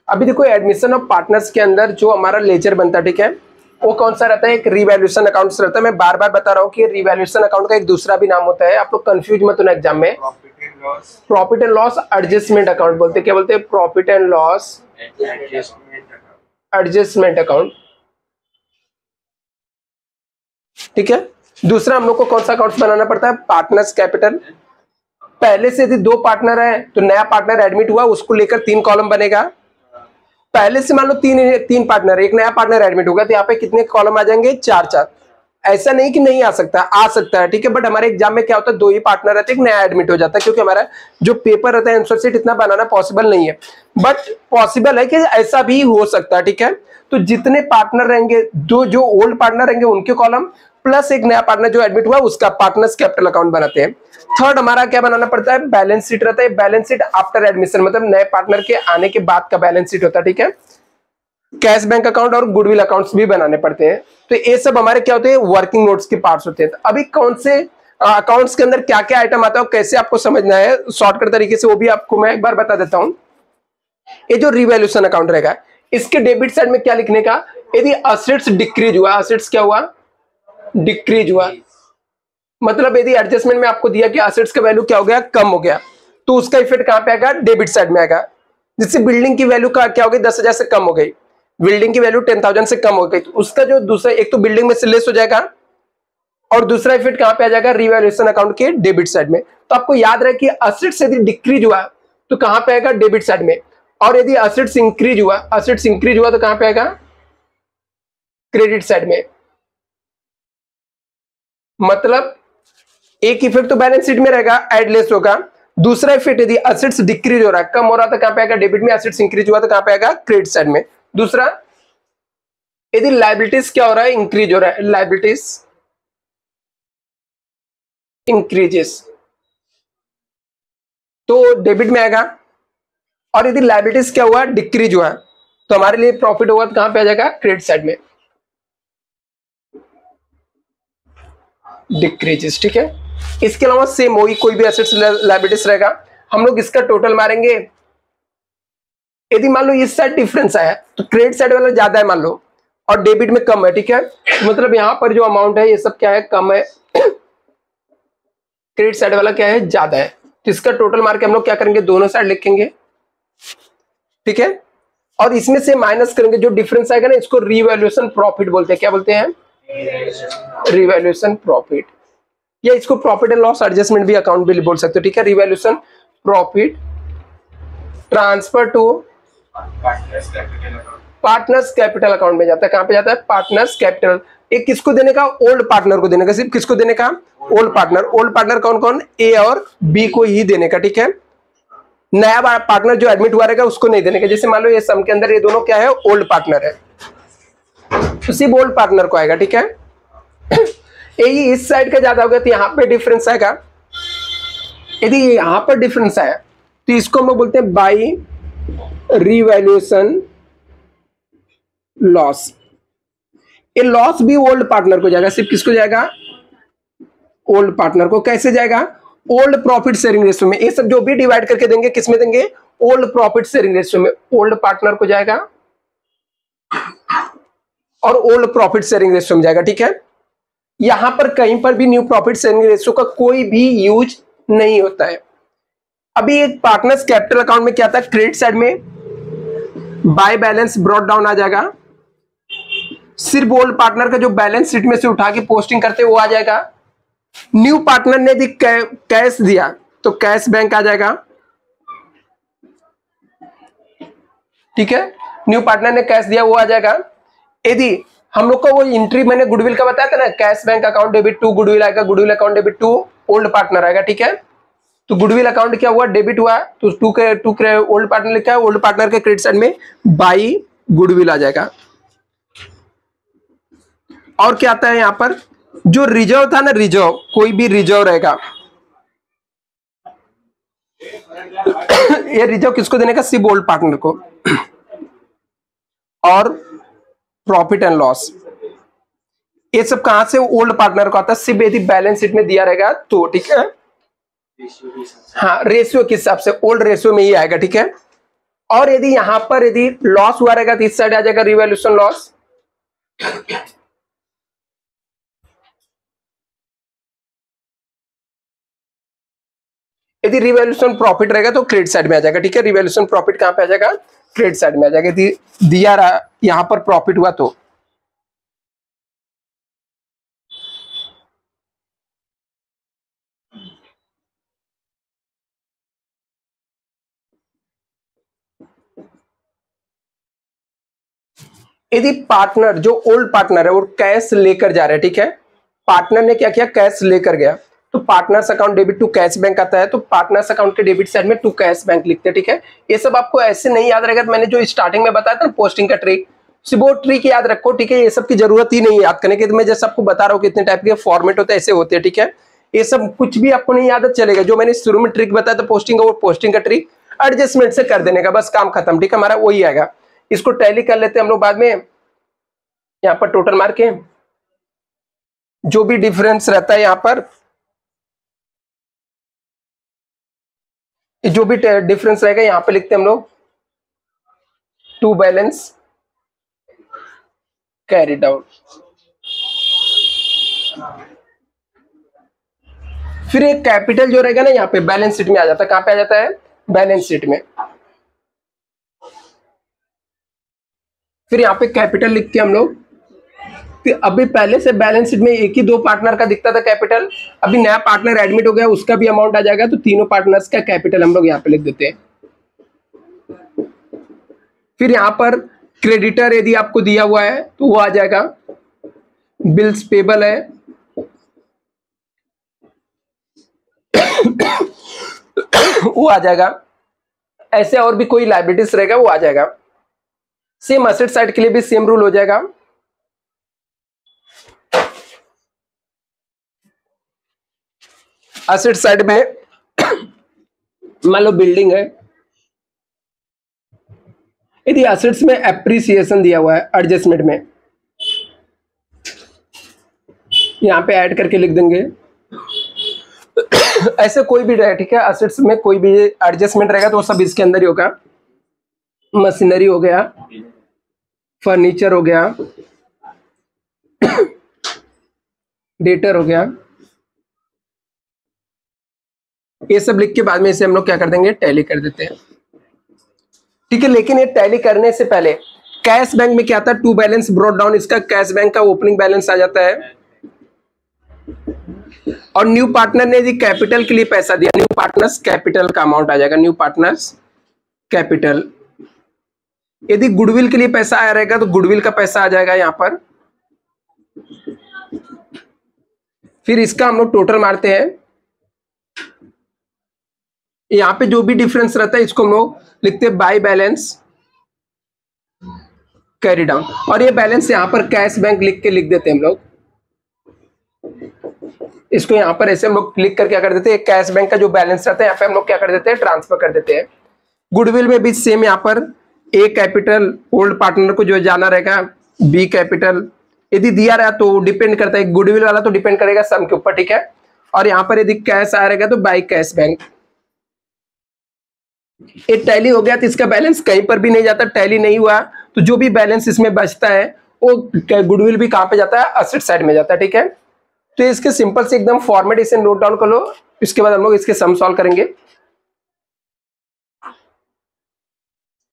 अभी देखो admission of partners के अंदर जो हमारा लेजर बनता है, ठीक है, वो कौन सा रहता है, एक रिवैल्यूएशन अकाउंट रहता है। मैं बार बार बता रहा हूँ कि रिवैल्यूएशन अकाउंट का एक दूसरा भी नाम होता है, आप लोग कंफ्यूज मत होना एग्जाम में। Profit and loss adjustment account बोलते हैं। क्या बोलते हैं? Profit and loss adjustment account, ठीक है। दूसरा हम लोग को कौन सा अकाउंट बनाना पड़ता है? Partners capital. पहले से यदि 2 पार्टनर है तो नया पार्टनर एडमिट हुआ, उसको लेकर 3 कॉलम बनेगा। पहले से मान लो तीन पार्टनर, एक नया पार्टनर एडमिट होगा तो यहाँ पे कितने कॉलम आ जाएंगे? 4। ऐसा नहीं कि नहीं आ सकता, आ सकता है, ठीक है, बट हमारे एग्जाम में क्या होता है, 2 ही पार्टनर रहते हैं, एक नया एडमिट हो जाता है, क्योंकि हमारा जो पेपर रहता है आंसर शीट इतना बनाना पॉसिबल नहीं है, बट पॉसिबल है कि ऐसा भी हो सकता है, ठीक है। तो जितने पार्टनर रहेंगे, जो ओल्ड पार्टनर रहेंगे उनके कॉलम, प्लस एक नया पार्टनर जो एडमिट हुआ उसका पार्टनर्स कैपिटल अकाउंट बनाते हैं। थर्ड हमारा क्या बनाना पड़ता है? बैलेंस शीट रहता है। बैलेंस शीट आफ्टर एडमिशन, मतलब नए पार्टनर के आने के बाद का बैलेंस शीट होता है, ठीक है। कैश बैंक अकाउंट और गुडविल अकाउंट्स भी बनाने पड़ते हैं। तो ये सब हमारे क्या होते हैं? वर्किंग नोट्स के पार्ट्स होते हैं। तो अभी कौन से अकाउंट्स के अंदर क्या क्या आइटम आता है, कैसे आपको समझना है शॉर्टकट तरीके से, वो भी आपको मैं एक बार बता देता हूं। ये जो रिवैल्यूएशन अकाउंट रहेगा, इसके डेबिट साइड में क्या लिखने का? यदि असेट्स डिक्रीज हुआ, असेट्स क्या हुआ? डिक्रीज हुआ, मतलब यदि एडजस्टमेंट में आपको दिया कि असेट्स का वैल्यू क्या हो गया? कम हो गया, तो उसका इफेक्ट कहां पे आएगा? डेबिट साइड में आएगा। जिससे बिल्डिंग की वैल्यू का क्या हो गई? 10,000 से कम हो गई, बिल्डिंग की वैल्यू 10,000 से कम हो गई, तो उसका जो दूसरा, एक तो बिल्डिंग में से लेस हो जाएगा और दूसरा इफेक्ट कहां पे आ जाएगा? रिवैल्यूएशन अकाउंट के डेबिट साइड में। तो आपको याद रहे कि असेट्स यदि डिक्रीज हुआ तो कहां पे आएगा? डेबिट साइड में, और यदि असेट्स इंक्रीज हुआ तो कहां पे आएगा? क्रेडिट साइड में। मतलब एक इफेक्ट तो बैलेंस शीट में रहेगा, एड लेस होगा, दूसरा इफेक्ट यदि असेट्स डिक्रीज हो रहा है, कम हो रहा है, तो कहां पे आएगा? डेबिट में। असेट्स इंक्रीज हुआ तो कहां पे आएगा? क्रेडिट साइड में। दूसरा, यदि लायबिलिटीज क्या हो रहा है? इंक्रीज हो रहा है, लायबिलिटीज इंक्रीजेस, तो डेबिट में आएगा। और यदि लायबिलिटीज क्या हुआ? डिक्रीज हुआ, तो हमारे लिए प्रॉफिट होगा तो कहां पे आ जाएगा? क्रेडिट साइड में। डिक्रीजेस, ठीक है। इसके अलावा सेम वही कोई भी एसेट्स लायबिलिटीज रहेगा, हम लोग इसका टोटल मारेंगे। यदि मान लो इस साइड डिफरेंस आया तो क्रेडिट साइड वाला ज्यादा है मान लो, और डेबिट में कम है, ठीक है, मतलब यहां पर जो अमाउंट है ये सब क्या है? कम है, क्रेडिट साइड वाला क्या है? ज्यादा है। तो इसका टोटल मार के हम लोग क्या करेंगे? दोनों साइड लिखेंगे, ठीक है, और इसमें से माइनस करेंगे। जो डिफरेंस आएगा ना, इसको रिवैल्यूएशन प्रॉफिट बोलते हैं। क्या बोलते हैं? रिवैल्यूएशन प्रॉफिट, या इसको प्रॉफिट एंड लॉस एडजस्टमेंट भी अकाउंट भी बोल सकते हो, ठीक है। Revaluation profit transfer to partners capital account में जाता है। कहां पे जाता है? Partners capital. एक किसको देने का? ओल्ड पार्टनर को देने का। सिर्फ किसको देने का? Old partner. ओल्ड पार्टनर कौन कौन? ए और बी को ही देने का, ठीक है। नया पार्टनर जो एडमिट हुआ रहेगा उसको नहीं देने का। जैसे मान लो ये सम के अंदर ये दोनों क्या है? ओल्ड पार्टनर है, तो सिर्फ ओल्ड पार्टनर को आएगा, ठीक है। यही इस साइड का ज्यादा होगा तो यहाँ पे डिफरेंस आएगा। यदि यहां पर डिफरेंस आया तो इसको हम लोग बोलते हैं बाई रिवैल्यूएशन लॉस। ये लॉस भी ओल्ड पार्टनर को जाएगा। सिर्फ किसको जाएगा? ओल्ड पार्टनर को। कैसे जाएगा? ओल्ड प्रॉफिट शेयरिंग रेशियो में। ये सब जो भी डिवाइड करके देंगे किसमें देंगे? ओल्ड प्रॉफिट शेयरिंग रेशियो में। ओल्ड पार्टनर को जाएगा और ओल्ड प्रॉफिट शेयरिंग रेशियो में जाएगा, ठीक है। यहां पर कहीं पर भी न्यू प्रॉफिट शेयरिंग रेशियो का कोई भी यूज नहीं होता है। अभी एक पार्टनर्स कैपिटल अकाउंट में क्या था? क्रेडिट साइड में बाय बैलेंस ब्रॉट डाउन आ जाएगा। सिर्फ ओल्ड पार्टनर का जो बैलेंस शीट में से उठा के पोस्टिंग करते वो आ जाएगा। न्यू पार्टनर ने भी कैश दिया तो कैश बैंक आ जाएगा, ठीक है। न्यू पार्टनर ने कैश दिया वो आ जाएगा। यदि हम लोग को वो एंट्री मैंने गुडविल का बताया था ना, cash bank account debit to goodwill आएगा, goodwill account debit to old partner आएगा, ठीक है। तो गुडविल अकाउंट क्या हुआ? डेबिट हुआ, तो टू ओल्ड पार्टनर लिखा है, ओल्ड पार्टनर के क्रेडिट साइड में बाई गुडविल आ जाएगा। और क्या आता है यहां पर? जो रिजर्व था ना, रिजर्व, कोई भी रिजर्व रहेगा ये रिजर्व किसको देने का? सिर्फ ओल्ड पार्टनर को। और प्रॉफिट एंड लॉस ये सब कहां से? ओल्ड पार्टनर को आता है। सिर्फ यदि बैलेंस शीट में दिया रहेगा तो, ठीक है। हाँ, रेशियो के हिसाब से ओल्ड रेशियो में ही आएगा, ठीक है। और यदि यहां पर यदि लॉस हुआ रहेगा तो इस साइड आ जाएगा रिवैल्यूएशन लॉस। यदि रिवैल्यूएशन प्रॉफिट रहेगा तो क्रेडिट साइड में आ जाएगा। ठीक है, रिवैल्यूएशन प्रॉफिट कहां पे आ जाएगा? क्रेडिट साइड में आ जाएगा। यदि दिया रहा यहां पर प्रॉफिट हुआ तो यदि पार्टनर जो ओल्ड पार्टनर है वो कैश लेकर जा रहा है, ठीक है, पार्टनर ने क्या किया, कैश लेकर गया, तो partners account debit to cash bank आता है, तो पार्टनर्स अकाउंट के डेबिट साइड में टू कैश बैंक लिखते हैं। ठीक है, ये सब आपको ऐसे नहीं याद रहेगा। मैंने जो स्टार्टिंग में बताया था पोस्टिंग का ट्रिक, वो ट्रिक याद रखो। ठीक है, ये सब की जरूरत ही नहीं है याद करने की। मैं जैसे आपको बता रहा हूँ कितने टाइप के फॉर्मेट होते हैं, ऐसे होते हैं। ठीक है, ये सब कुछ भी आपको नहीं याद चलेगा। जो मैंने शुरू में ट्रिक बताया था पोस्टिंग का, वो पोस्टिंग का ट्रिक एडजस्टमेंट से कर देने का, बस काम खत्म। ठीक है, हमारा वही आएगा। इसको टैली कर लेते हैं हम लोग बाद में। यहाँ पर टोटल मार के जो भी डिफरेंस रहता है, यहाँ पर जो भी डिफरेंस रहेगा यहाँ पे लिखते हैं हम लोग टू बैलेंस कैरी डाउन। फिर एक कैपिटल जो रहेगा ना यहाँ पे बैलेंस शीट में आ जाता है। कहां पे आ जाता है? बैलेंस शीट में। फिर यहाँ पे कैपिटल लिख के हम लोग, अभी पहले से बैलेंस शीट में एक ही दो पार्टनर का दिखता था कैपिटल, अभी नया पार्टनर एडमिट हो गया, उसका भी अमाउंट आ जाएगा, तो तीनों पार्टनर्स का कैपिटल हम लोग यहाँ पे लिख देते हैं। फिर यहाँ पर क्रेडिटर यदि आपको दिया हुआ है तो वो आ जाएगा, बिल्स पेबल है वो आ जाएगा, ऐसे और भी कोई लायबिलिटीज रहेगा वो आ जाएगा। सेम असेट साइड के लिए भी सेम रूल हो जाएगा। असेट साइड में मान लो बिल्डिंग है, यदि असेट्स में एप्रिसिएशन दिया हुआ है एडजस्टमेंट में, यहां पे ऐड करके लिख देंगे। ऐसे कोई भी रहे, ठीक है, असेट्स में कोई भी एडजस्टमेंट रहेगा तो वो सब इसके अंदर ही होगा। मशीनरी हो गया, फर्नीचर हो गया, डेटर हो गया, ये सब लिख के बाद में इसे हम लोग क्या कर देंगे, टैली कर देते हैं। ठीक है, लेकिन ये टैली करने से पहले कैश बैंक में क्या था, टू बैलेंस ब्रॉट डाउन, इसका कैश बैंक का ओपनिंग बैलेंस आ जाता है। और न्यू पार्टनर ने यदि कैपिटल के लिए पैसा दिया, न्यू पार्टनर्स कैपिटल का अमाउंट आ जाएगा, न्यू पार्टनर्स कैपिटल। यदि गुडविल के लिए पैसा आया रहेगा तो गुडविल का पैसा आ जाएगा यहां पर। फिर इसका हम लोग टोटल मारते हैं, यहां पे जो भी डिफरेंस रहता है इसको हम लोग लिखते हैं बाय बैलेंस कैरी डाउन, और ये बैलेंस यहां पर कैश बैंक लिख के लिख देते हैं हम लोग। इसको यहां पर ऐसे हम लोग क्लिक करके क्या कर देते हैं, कैश बैंक का जो बैलेंस रहता है यहाँ पे हम लोग क्या कर देते हैं, ट्रांसफर कर देते हैं। गुडविल में भी सेम, यहाँ पर ए कैपिटल ओल्ड पार्टनर को जो जाना रहेगा, बी कैपिटल यदि दिया रहा तो डिपेंड करता है, गुडविल वाला तो डिपेंड करेगा सम के ऊपर। ठीक है, और यहाँ पर यदि कैश आ रहेगा तो बाय कैश बैंक। ये टैली हो गया तो इसका बैलेंस कहीं पर भी नहीं जाता। टैली नहीं हुआ तो जो भी बैलेंस इसमें बचता है वो गुडविल भी कहां पे जाता है, असेट साइड में जाता है। ठीक है, तो इसके सिंपल से एकदम फॉर्मेट इसे नोट डाउन कर लो, इसके बाद हम लोग इसके सम सॉल्व करेंगे।